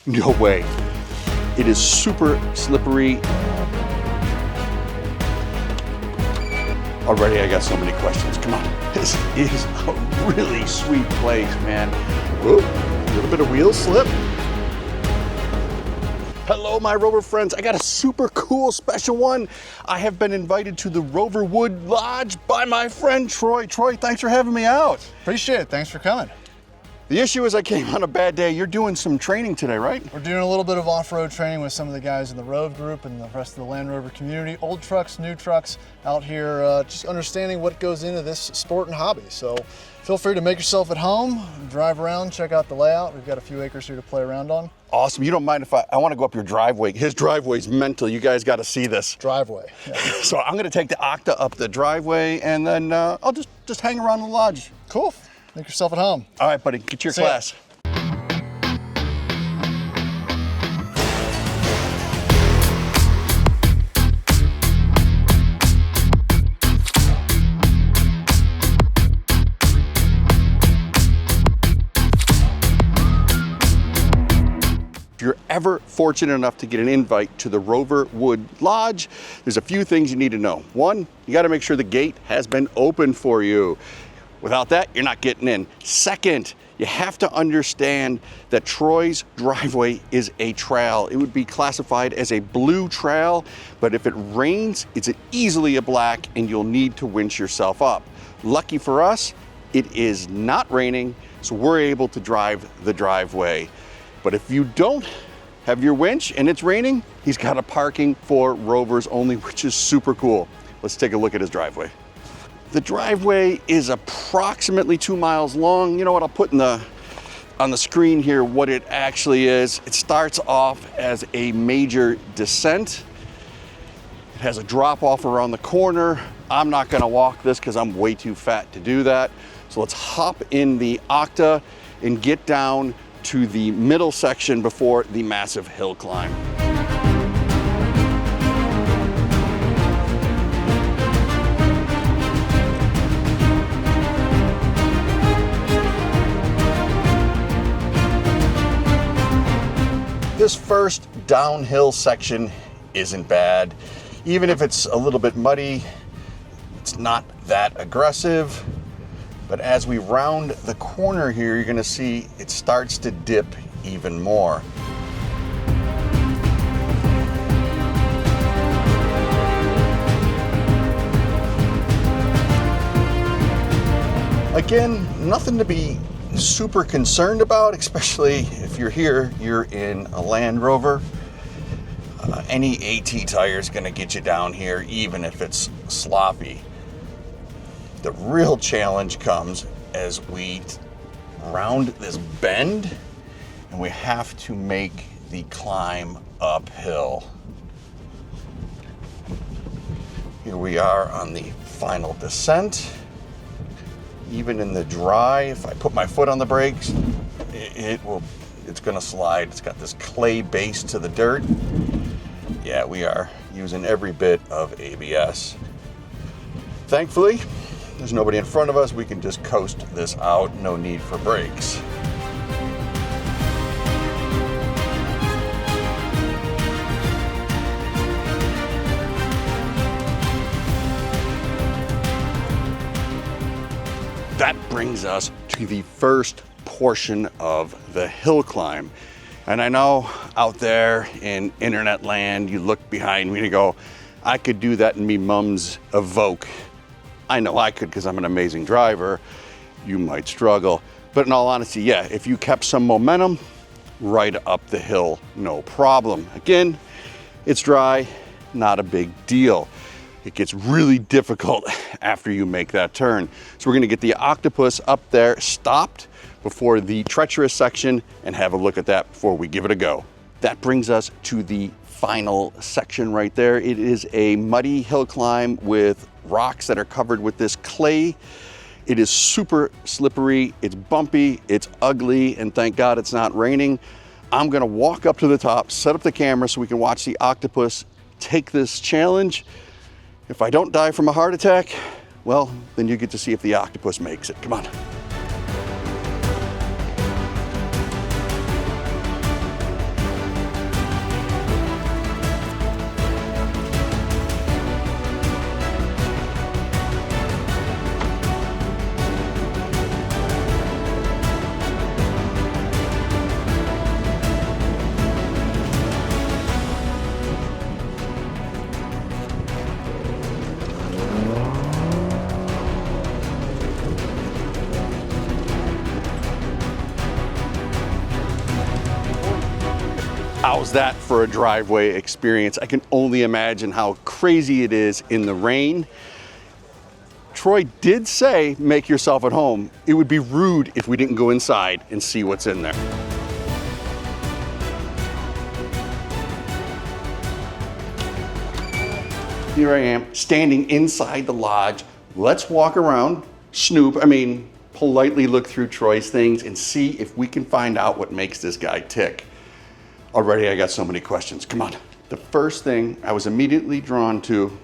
No way. It is super slippery. Already I got so many questions. Come on. This is a really sweet place, man. Whoop, a little bit of wheel slip. Hello, my Rover friends. I got a super cool special one. I have been invited to the Rover Woods Lodge by my friend Troy. Troy, thanks for having me out. Appreciate it. Thanks for coming. The issue is I came on a bad day. You're doing some training today, right? We're doing a little bit of off-road training with some of the guys in the Rove group and the rest of the Land Rover community. Old trucks, new trucks, out here just understanding what goes into this sport and hobby. So feel free to make yourself at home, drive around, check out the layout. We've got a few acres here to play around on. Awesome. You don't mind if I want to go up your driveway. His driveway's mental. You guys got to see this. Driveway. Yeah. So I'm going to take the Octa up the driveway, and then I'll just hang around the lodge. Cool. Make yourself at home. All right, buddy. Get to your See ya. class. If you're ever fortunate enough to get an invite to the Rover Woods Lodge, there's a few things you need to know. One, you got to make sure the gate has been open for you. Without that, you're not getting in. Second, you have to understand that Troy's driveway is a trail. It would be classified as a blue trail, but if it rains, it's easily a black and you'll need to winch yourself up. Lucky for us, it is not raining, so we're able to drive the driveway. But if you don't have your winch and it's raining, he's got a parking for Rovers only, which is super cool. Let's take a look at his driveway. The driveway is approximately 2 miles long. You know what, I'll put on the screen here what it actually is. It starts off as a major descent. It has a drop off around the corner. I'm not gonna walk this because I'm way too fat to do that. So let's hop in the Octa and get down to the middle section before the massive hill climb. This first downhill section isn't bad. Even if it's a little bit muddy, it's not that aggressive. But as we round the corner here, you're gonna see it starts to dip even more. Again, nothing to be super concerned about, especially if you're here, you're in a Land Rover. Any AT tire is gonna get you down here, even if it's sloppy. The real challenge comes as we round this bend and we have to make the climb uphill. Here we are on the final descent. Even in the dry, if I put my foot on the brakes, it's gonna slide. It's got this clay base to the dirt. Yeah, we are using every bit of ABS. Thankfully, there's nobody in front of us. We can just coast this out, no need for brakes. That brings us to the first portion of the hill climb. And I know out there in internet land, you look behind me and you go, I could do that in me mum's Evoque. I know I could because I'm an amazing driver. You might struggle. But in all honesty, yeah, if you kept some momentum, right up the hill, no problem. Again, it's dry, not a big deal. It gets really difficult after you make that turn. So we're gonna get the Octopus up there stopped before the treacherous section and have a look at that before we give it a go. That brings us to the final section right there. It is a muddy hill climb with rocks that are covered with this clay. It is super slippery, it's bumpy, it's ugly, and thank God it's not raining. I'm gonna walk up to the top, set up the camera so we can watch the Octopus take this challenge. If I don't die from a heart attack, well, then you get to see if the Octopus makes it. Come on. How's that for a driveway experience? I can only imagine how crazy it is in the rain. Troy did say, make yourself at home. It would be rude if we didn't go inside and see what's in there. Here I am, standing inside the lodge. Let's walk around, politely look through Troy's things and see if we can find out what makes this guy tick. Already I got so many questions, come on. The first thing I was immediately drawn to,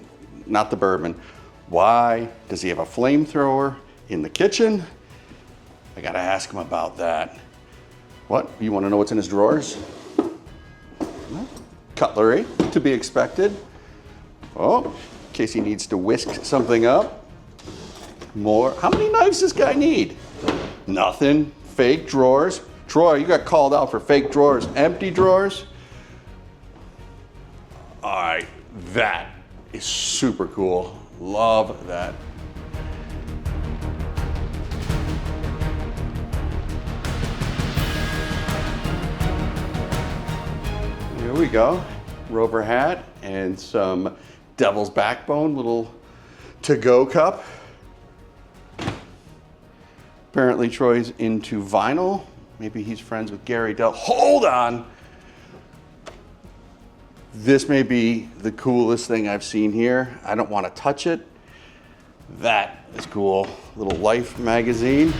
not the bourbon, why does he have a flamethrower in the kitchen? I gotta ask him about that. What, you wanna know what's in his drawers? Cutlery, to be expected. Oh, in case he needs to whisk something up. More, how many knives does this guy need? Nothing, fake drawers. Troy, you got called out for fake drawers, empty drawers. All right, that is super cool. Love that. Here we go. Rover hat and some Devil's Backbone, little to-go cup. Apparently Troy's into vinyl. Maybe he's friends with Gary Dell. Hold on! This may be the coolest thing I've seen here. I don't want to touch it. That is cool. Little Life magazine.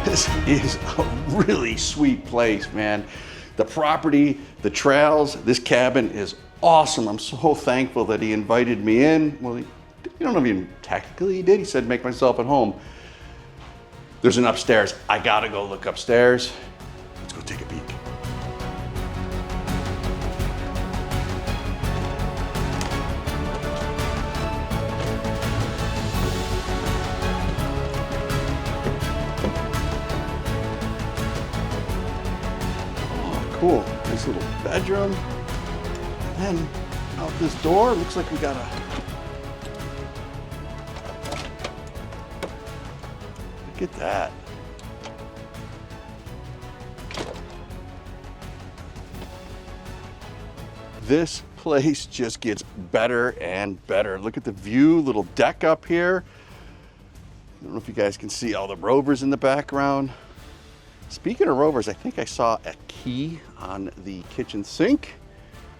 This is a really sweet place, man. The property, the trails, this cabin is awesome. I'm so thankful that he invited me in. Well, you don't know if he technically he did. He said, make myself at home. There's an upstairs. I gotta go look upstairs. Let's go take a peek. Oh, cool. Nice little bedroom. And then out this door, looks like we got a look at that. This place just gets better and better. Look at the view, little deck up here. I don't know if you guys can see all the Rovers in the background. Speaking of Rovers, I think I saw a key on the kitchen sink.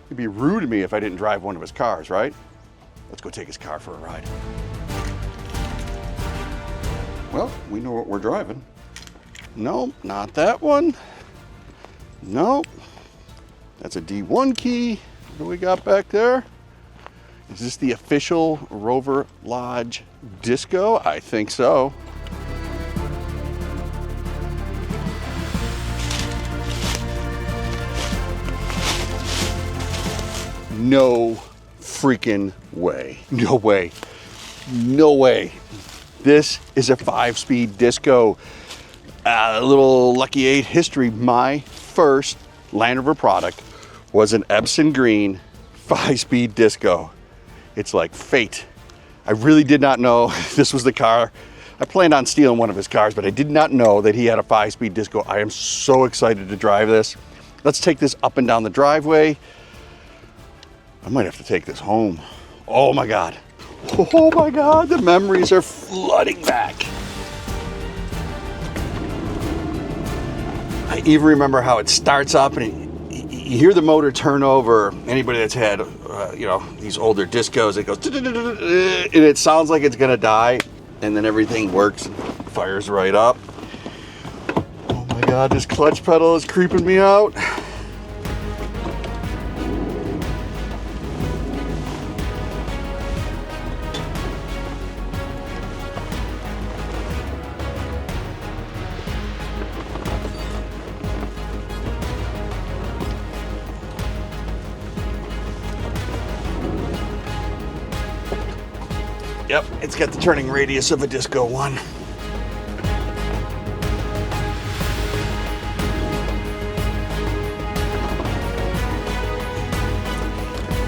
It'd be rude of me if I didn't drive one of his cars, right? Let's go take his car for a ride. Well, we know what we're driving. No, not that one. No, that's a D1 key. What do we got back there? Is this the official Rover Lodge Disco? I think so. No freaking way. No way. No way. This is a 5-speed disco. A little Lucky8 history. My first Land Rover product was an Epson Green 5-speed disco. It's like fate. I really did not know this was the car. I planned on stealing one of his cars, but I did not know that he had a 5-speed disco. I am so excited to drive this. Let's take this up and down the driveway. I might have to take this home. Oh my God. Oh my God, the memories are flooding back. I even remember how it starts up and you hear the motor turn over. Anybody that's had, these older discos, it goes, and it sounds like it's gonna die, and then everything works and fires right up. Oh my God, this clutch pedal is creeping me out. Yep, it's got the turning radius of a Disco 1.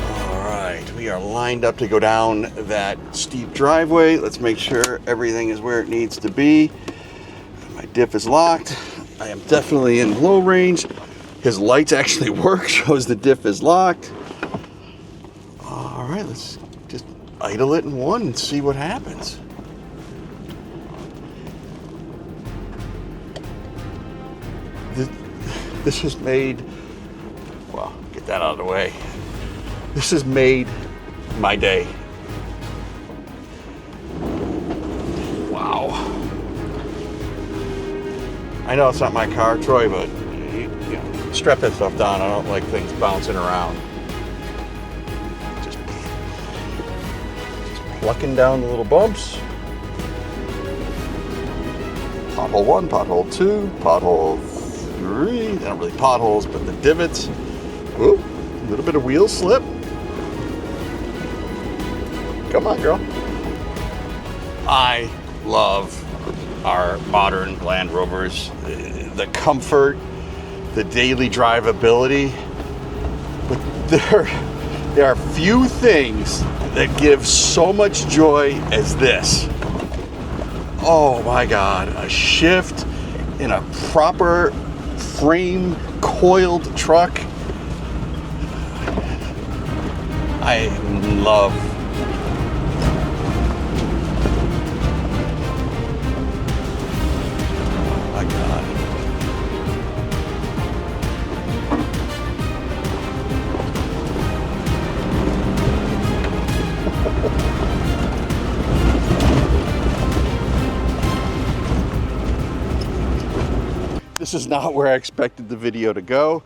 All right, we We are lined up to go down that steep driveway. Let's make sure everything is where it needs to be. My diff is locked. I am definitely in low range. His lights actually work, shows the diff is locked. All right, let's just idle it in one and see what happens. This has made, well, get that out of the way. This has made my day. Wow. I know it's not my car, Troy, but you know, strap that stuff down. I don't like things bouncing around. Just plucking down the little bumps. Pothole 1, pothole 2, pothole 3. They're not really potholes, but the divots. Ooh, a little bit of wheel slip. Come on, girl. I love our modern Land Rovers. The comfort, the daily drivability. But there are few things that give so much joy as this. Oh my God, a shift in a proper frame coiled truck. I love. Oh my God. This is not where I expected the video to go,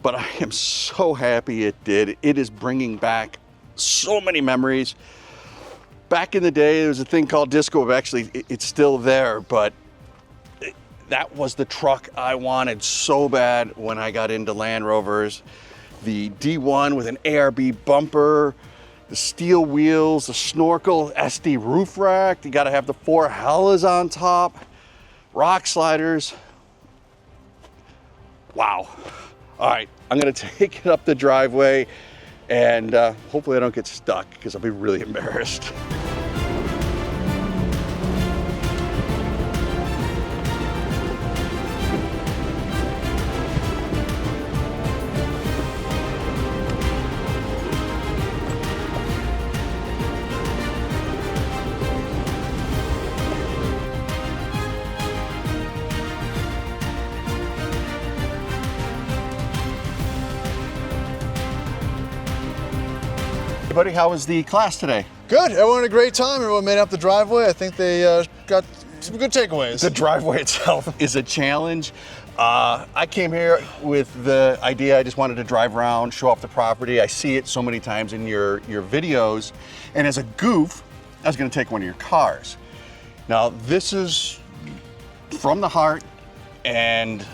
but I am so happy it did. It is bringing back so many memories. Back in the day, there was a thing called Disco. Actually, it's still there, but that was the truck I wanted so bad when I got into Land Rovers. The D1 with an ARB bumper, the steel wheels, the snorkel, SD roof rack. You gotta have the 4 Hellas on top, rock sliders. Wow. All right, I'm gonna take it up the driveway and hopefully I don't get stuck because I'll be really embarrassed. Hey buddy, how was the class today? Good. Everyone had a great time. Everyone made up the driveway. I think they got some good takeaways. The driveway itself is a challenge. I came here with the idea I just wanted to drive around, show off the property. I see it so many times in your videos. And as a goof, I was gonna take one of your cars. Now this is from the heart and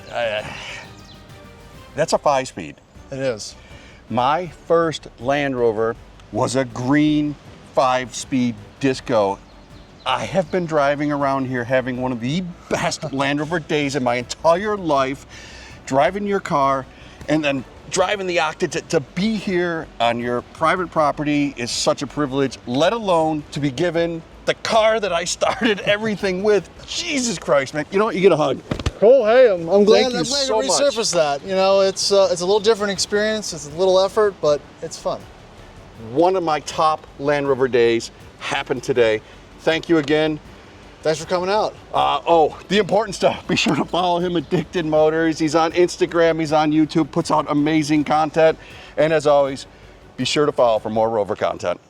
that's a 5-speed. It is. My first Land Rover was a green 5-speed Disco. I have been driving around here having one of the best Land Rover days in my entire life, driving your car and then driving the Octa. To be here on your private property is such a privilege, let alone to be given the car that I started everything with. Jesus Christ, man. You know what, you get a hug. Cool. Hey, I'm glad, you I'm glad so to much. resurface that. You know, it's a little different experience. It's a little effort, but it's fun. One of my top Land Rover days happened today. Thank you again. Thanks for coming out. Oh, the important stuff. Be sure to follow him, Addicted Motors. He's on Instagram, he's on YouTube, puts out amazing content. And as always, be sure to follow for more Rover content.